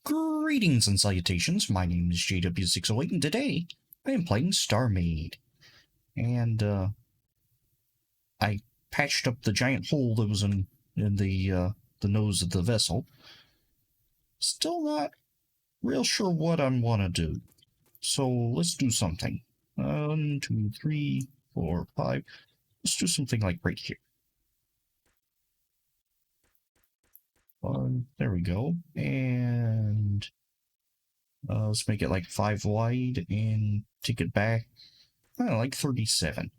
Greetings and salutations, my name is JW608 and today I am playing StarMade. And I patched up the giant hole that was in the nose of the vessel. Still not real sure what I want to do. So let's do something. 1, 2, 3, 4, 5. Let's do something like right here. There we go. And let's make it like 5 wide and take it back. Like 37.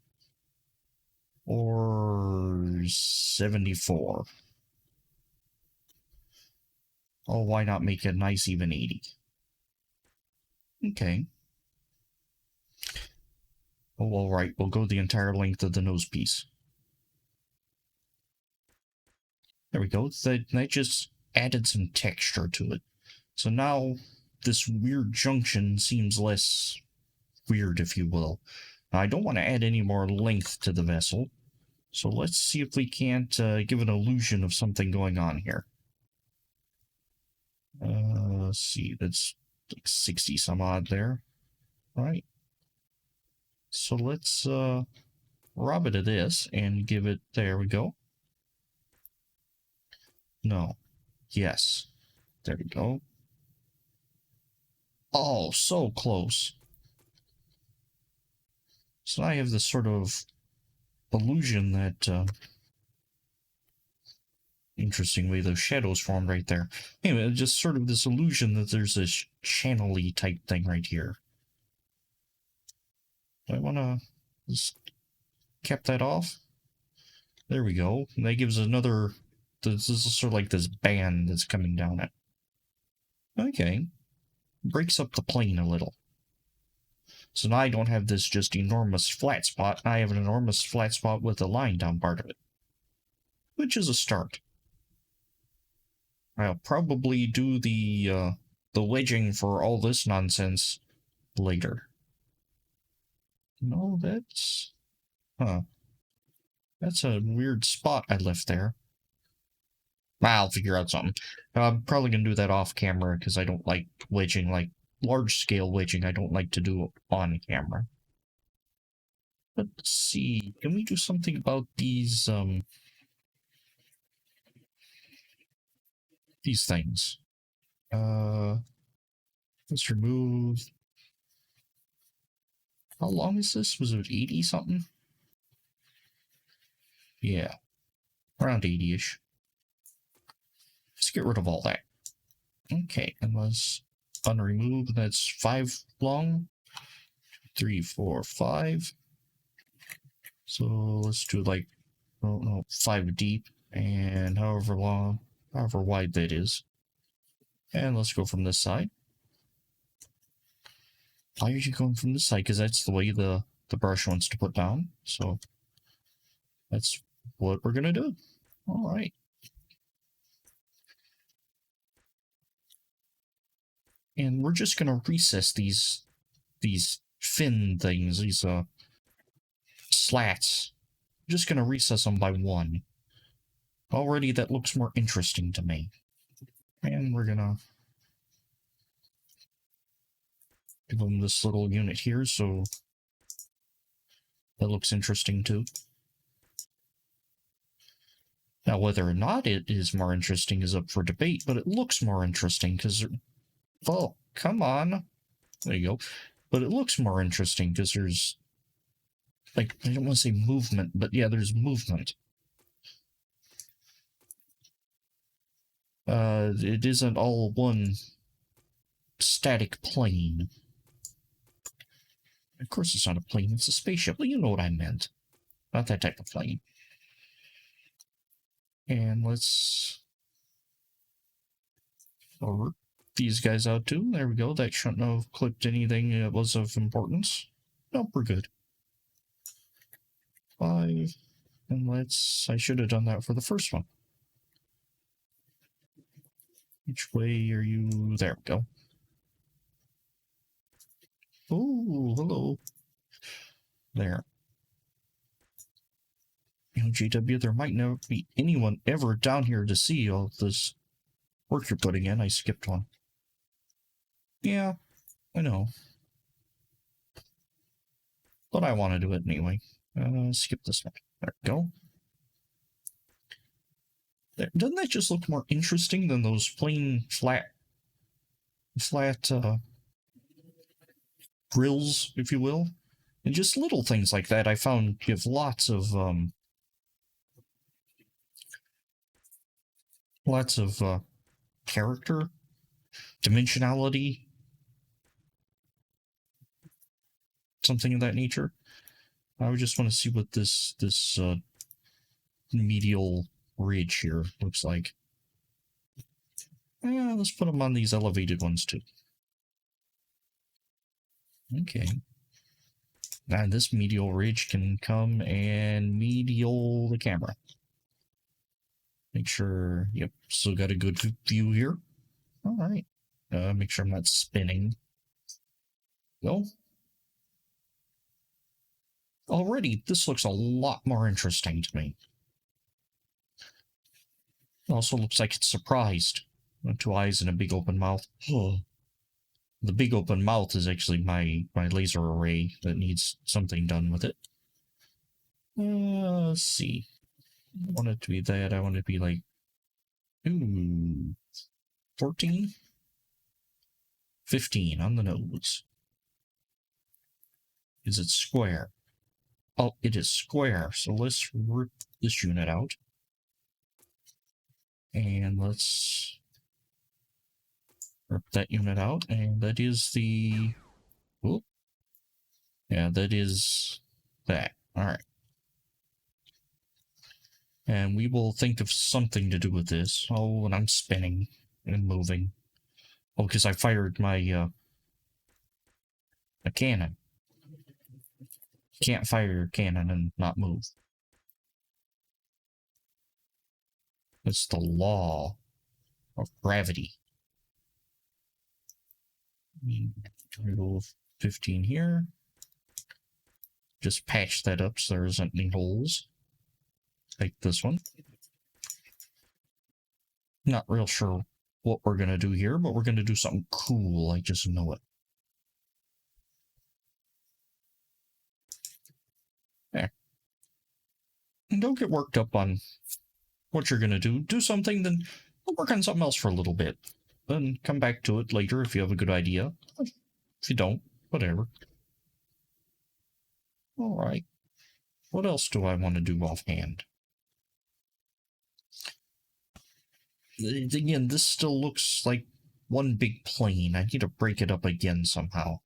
Or 74. Oh, why not make a nice even 80? Okay. Oh, alright, we'll go the entire length of the nose piece. There we go. That just added some texture to it. So now this weird junction seems less weird, if you will. Now, I don't want to add any more length to the vessel. So let's see if we can't give an illusion of something going on here. Let's see, that's like 60 some odd there. All right. So let's rob it of this and give it, there we go. No. Yes. There we go. Oh, so close. So now I have this sort of illusion that, interestingly, those shadows formed right there. Anyway, just sort of this illusion that there's this channel-y type thing right here. Do I want to just cap that off? There we go. And that gives another, this is sort of like this band that's coming down it. Okay. Breaks up the plane a little. So now I don't have this just enormous flat spot. I have an enormous flat spot with a line down part of it. Which is a start. I'll probably do the wedging for all this nonsense later. No, that's... Huh. That's a weird spot I left there. I'll figure out something. I'm probably going to do that off camera because I don't like wedging, like large-scale wedging. I don't like to do on camera. Let's see. Can we do something about these things? Let's remove... How long is this? Was it 80 something? Yeah. Around 80-ish. Let's get rid of all that. Okay, and let's unremove. That's 5 long. 3, 4, 5. So let's do like, oh no, 5 deep and however long, however wide that is. And let's go from this side. Why are you going from this side? Because that's the way the brush wants to put down. So that's what we're gonna do. All right. And we're just gonna recess these fin things, these slats. I'm just gonna recess them by 1. Already that looks more interesting to me. And we're gonna give them this little unit here, so that looks interesting too. Now, whether or not it is more interesting is up for debate, but it looks more interesting because, oh, come on. There you go. But it looks more interesting because there's, like, I don't want to say movement, but yeah, there's movement. It isn't all one static plane. Of course it's not a plane, it's a spaceship. Well, you know what I meant. Not that type of plane. And let's over these guys out too. There we go. That shouldn't have clipped anything that was of importance. Nope, we're good. 5. And let's... I should have done that for the first one. Which way are you? There we go. Oh, hello. There. You know, GW, there might never be anyone ever down here to see all this work you're putting in. I skipped one. Yeah, I know. But I want to do it anyway. Skip this one. There we go. There. Doesn't that just look more interesting than those plain flat grills, if you will? And just little things like that I found give lots of character, dimensionality, something of that nature. I would just want to see what this medial ridge here looks like. Yeah, let's put them on these elevated ones too. Okay. And this medial ridge can come and medial the camera. Make sure, yep, still got a good view here. All right. Make sure I'm not spinning. Go. Already, this looks a lot more interesting to me. Also looks like it's surprised. 2 eyes and a big open mouth. Oh. The big open mouth is actually my laser array that needs something done with it. Let's see. I want it to be that. I want it to be like, 14? 15 on the nose. Is it square? Oh, it is square. So let's rip this unit out. And let's rip that unit out. And that is the... Whoop. Yeah, that is that. All right. And we will think of something to do with this. Oh, and I'm spinning and moving. Oh, because I fired my a cannon. You can't fire your cannon and not move. It's the law of gravity. Go 15 here. Just patch that up so there isn't any holes. Like this one. Not real sure what we're going to do here, but we're going to do something cool. I just know it. There. And don't get worked up on what you're going to do. Do something, then work on something else for a little bit. Then come back to it later if you have a good idea. If you don't, whatever. All right. What else do I want to do offhand? Again, this still looks like one big plane. I need to break it up again somehow.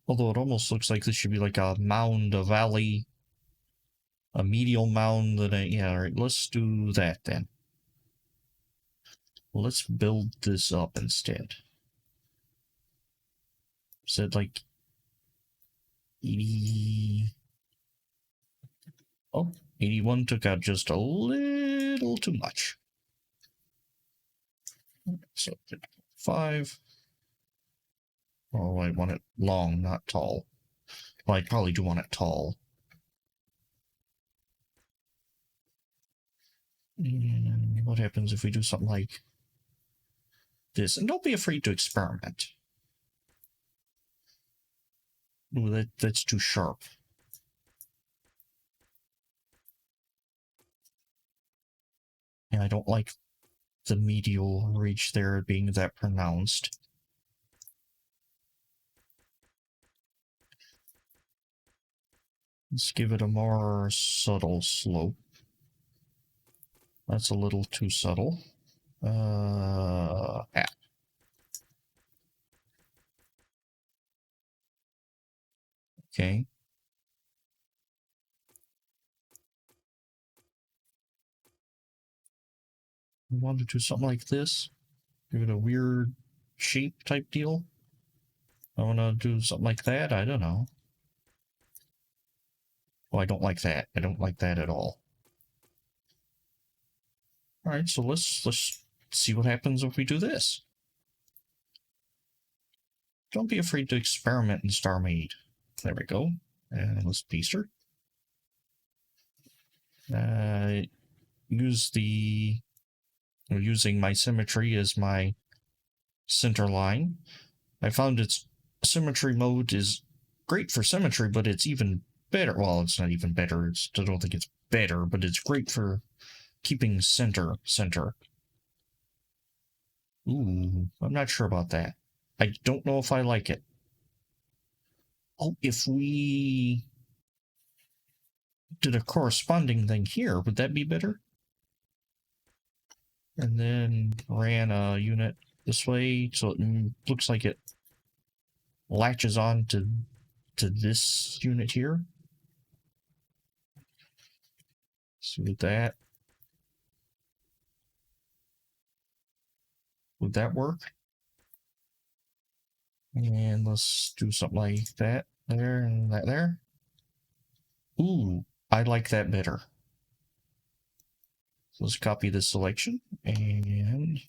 Although it almost looks like this should be like a mound, a valley, a medial mound. Yeah, all right, let's do that then. Let's build this up instead. Said like 80... Oh, 81 took out just a little too much. So 5. Oh, I want it long, not tall. Well, I probably do want it tall. And what happens if we do something like this? And don't be afraid to experiment. Ooh, that's too sharp. And I don't like the medial reach there being that pronounced. Let's give it a more subtle slope. That's a little too subtle. Yeah. Okay. I want to do something like this. Give it a weird shape type deal. I want to do something like that. I don't know. Well, I don't like that. I don't like that at all. All right, so let's see what happens if we do this. Don't be afraid to experiment in StarMade. There we go. And let's paste her. Use the I'm using my symmetry as my center line. I found its symmetry mode is great for symmetry, but it's even better. Well, it's not even better. I don't think it's better, but it's great for keeping center. Ooh, I'm not sure about that. I don't know if I like it. Oh, if we did a corresponding thing here, would that be better? And then ran a unit this way, so it looks like it latches on to this unit here. See with that. Would that work? And let's do something like that there and that there. Ooh, I like that better. So let's copy this selection, and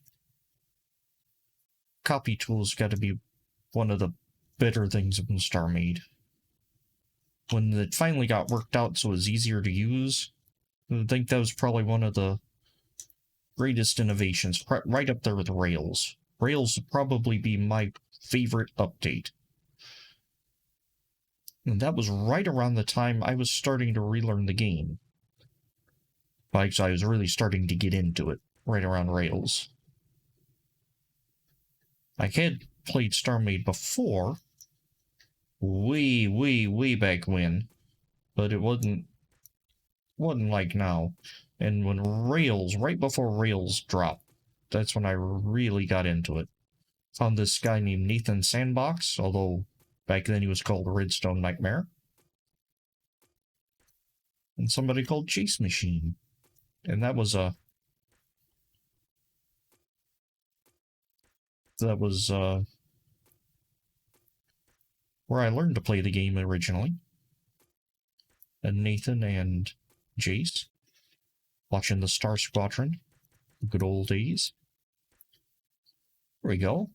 copy tool's got to be one of the better things in StarMade. When it finally got worked out so it was easier to use, I think that was probably one of the greatest innovations, right up there with Rails. Rails would probably be my favorite update. And that was right around the time I was starting to relearn the game. Like, so I was really starting to get into it, right around Rails. I had played StarMade before, way back when, but it wasn't like now. And when Rails, right before Rails dropped, that's when I really got into it. Found this guy named Nathan Sandbox, although back then he was called Redstone Nightmare. And somebody called Chase Machine. And that was where I learned to play the game originally. And Nathan and Jace, watching the Star Squadron, good old days. There we go.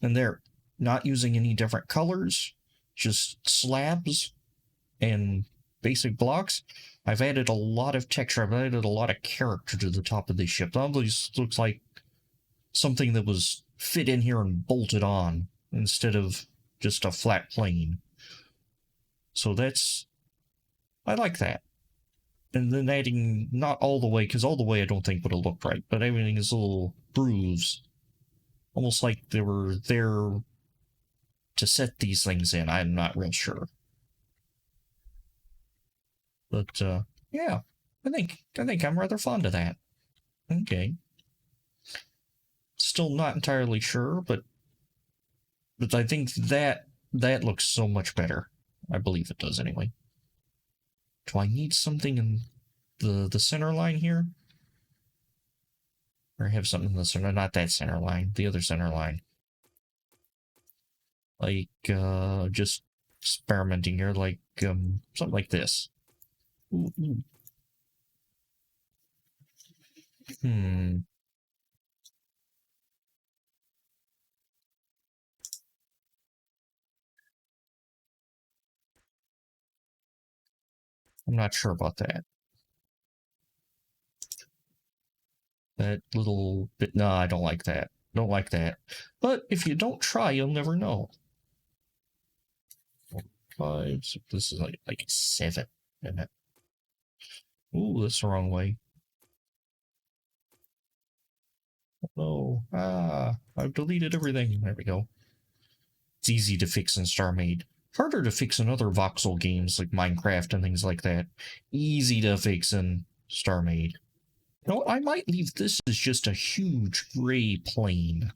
And they're not using any different colors, just slabs and basic blocks. I've added a lot of texture, I've added a lot of character to the top of this ship. That looks like something that was fit in here and bolted on instead of just a flat plane. So I like that. And then adding, not all the way, because all the way I don't think would have looked right, but everything is little grooves. Almost like they were there to set these things in. I'm not real sure. But, yeah, I think I'm rather fond of that. Okay. Still not entirely sure, but I think that looks so much better. I believe it does anyway. Do I need something in the center line here? Or have something in the center? Not that center line, the other center line. Like, just experimenting here, like, something like this. Ooh. I'm not sure about that. That little bit, no, I don't like that. Don't like that. But if you don't try, you'll never know. 5, so this is like a 7, isn't it? Ooh, that's the wrong way. Oh, I've deleted everything. There we go. It's easy to fix in StarMade. Harder to fix in other voxel games like Minecraft and things like that. Easy to fix in StarMade. You know, I might leave this as just a huge gray plane.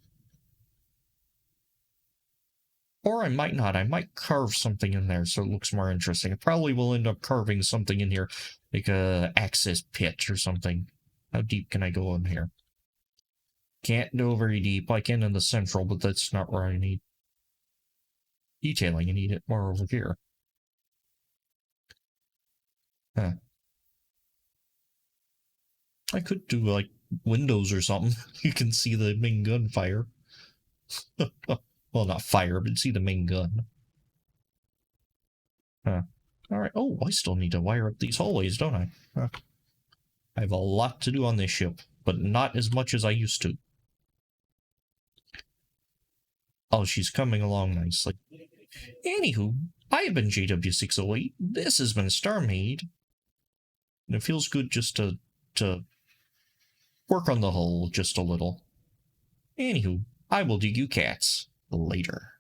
Or I might not. I might carve something in there so it looks more interesting. I probably will end up carving something in here, like a access pit or something. How deep can I go in here? Can't go very deep. I can in the central, but that's not where I need detailing. I need it more over here. Huh. I could do, like, windows or something. You can see the main gun fire. Well, not fire, but see the main gun. Huh. Alright. Oh, I still need to wire up these hallways, don't I? Huh. I have a lot to do on this ship, but not as much as I used to. Oh, she's coming along nicely. Anywho, I have been JW608. This has been StarMade. And it feels good just to work on the hull just a little. Anywho, I will do you cats later.